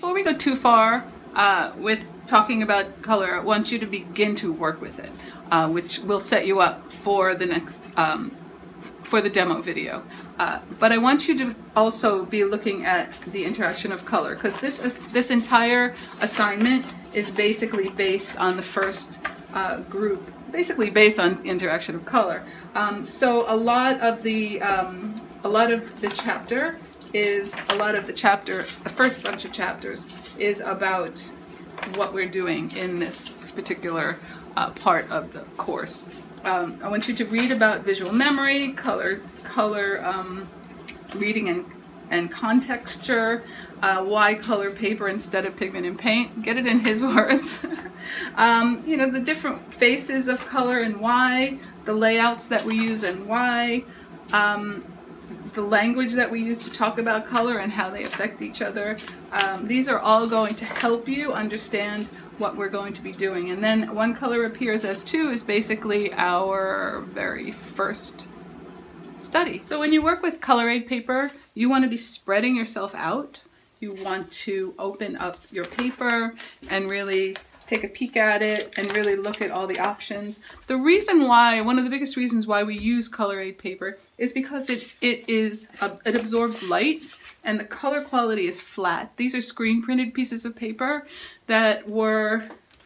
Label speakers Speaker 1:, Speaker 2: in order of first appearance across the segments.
Speaker 1: before we go too far with talking about color, I want you to begin to work with it, which will set you up for the next, for the demo video. But I want you to also be looking at the interaction of color, because this entire assignment is basically based on the first group, basically based on the interaction of color. So a lot of the chapter is, the first bunch of chapters is about what we're doing in this particular part of the course. I want you to read about visual memory, color reading and contexture, why color paper instead of pigment and paint. Get it in his words. You know, the different faces of color and why, the layouts that we use and why, the language that we use to talk about color and how they affect each other. These are all going to help you understand what we're going to be doing. And then One Color Appears as Two is basically our very first study. So when you work with color aid paper, you want to be spreading yourself out. You want to open up your paper and really take a peek at it and really look at all the options. The reason why, one of the biggest reasons why we use color aid paper is because it absorbs light and the color quality is flat. These are screen printed pieces of paper that were,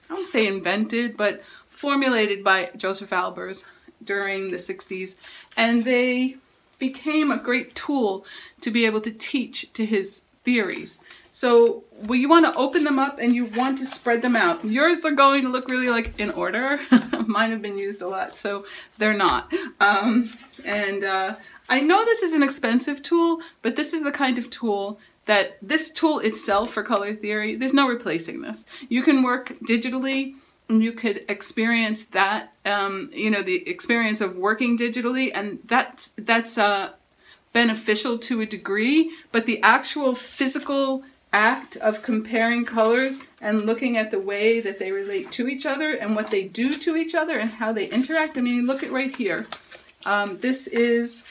Speaker 1: I won't say invented, but formulated by Joseph Albers during the 60s, and they became a great tool to be able to teach to his theories. So you want to open them up and you want to spread them out. Yours are going to look really like in order. Mine have been used a lot, so they're not. I know this is an expensive tool, but this is the kind of tool that, this tool itself for color theory, there's no replacing this. You can work digitally and you could experience that, you know, the experience of working digitally, and that's beneficial to a degree, but the actual physical act of comparing colors and looking at the way that they relate to each other and what they do to each other and how they interact. I mean, look at right here. This is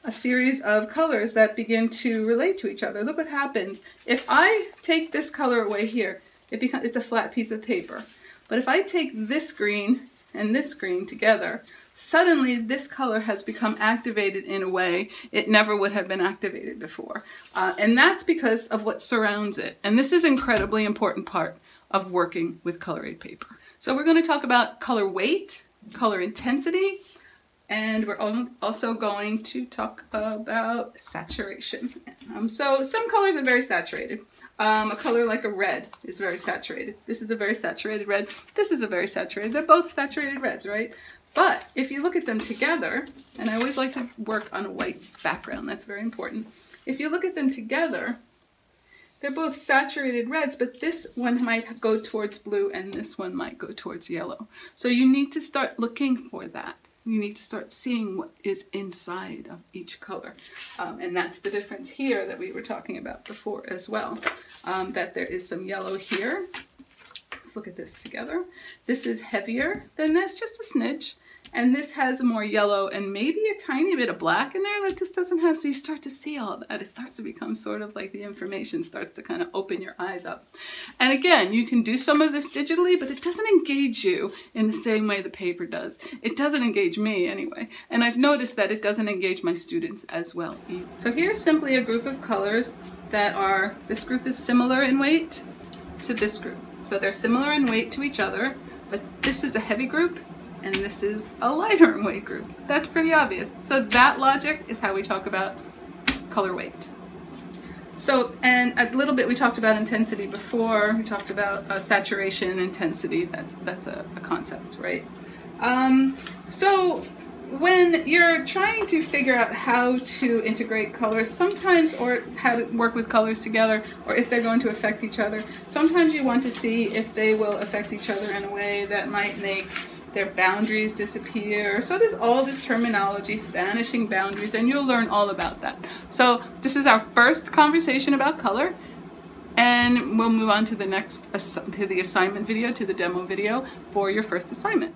Speaker 1: a series of colors that begin to relate to each other. Look what happens. If I take this color away here, it's a flat piece of paper. But if I take this green and this green together, suddenly this color has become activated in a way it never would have been activated before. And that's because of what surrounds it. And this is an incredibly important part of working with color aid paper. So we're going to talk about color weight, color intensity, and we're also going to talk about saturation. So some colors are very saturated. A color like a red is very saturated. This is a very saturated red. This is a very saturated. They're both saturated reds, right? But if you look at them together, and I always like to work on a white background, that's very important. If you look at them together, they're both saturated reds, but this one might go towards blue and this one might go towards yellow. So you need to start looking for that. You need to start seeing what is inside of each color. And that's the difference here that we were talking about before as well, that there is some yellow here. Let's look at this together. This is heavier than this, just a smidge. And this has more yellow and maybe a tiny bit of black in there that this doesn't have, so you start to see all that. It starts to become sort of like the information starts to kind of open your eyes up. And again, you can do some of this digitally, but it doesn't engage you in the same way the paper does. It doesn't engage me anyway. And I've noticed that it doesn't engage my students as well either. So here's simply a group of colors that are, this group is similar in weight to this group. So they're similar in weight to each other, but this is a heavy group and this is a lighter in weight group. That's pretty obvious. So that logic is how we talk about color weight. So, and a little bit we talked about intensity before. We talked about saturation and intensity. That's a concept, right? So when you're trying to figure out how to integrate colors sometimes, or how to work with colors together, or if they're going to affect each other, sometimes you want to see if they will affect each other in a way that might make their boundaries disappear. So there's all this terminology, vanishing boundaries, and you'll learn all about that. So this is our first conversation about color, and we'll move on to the next, to the assignment video, to the demo video for your first assignment.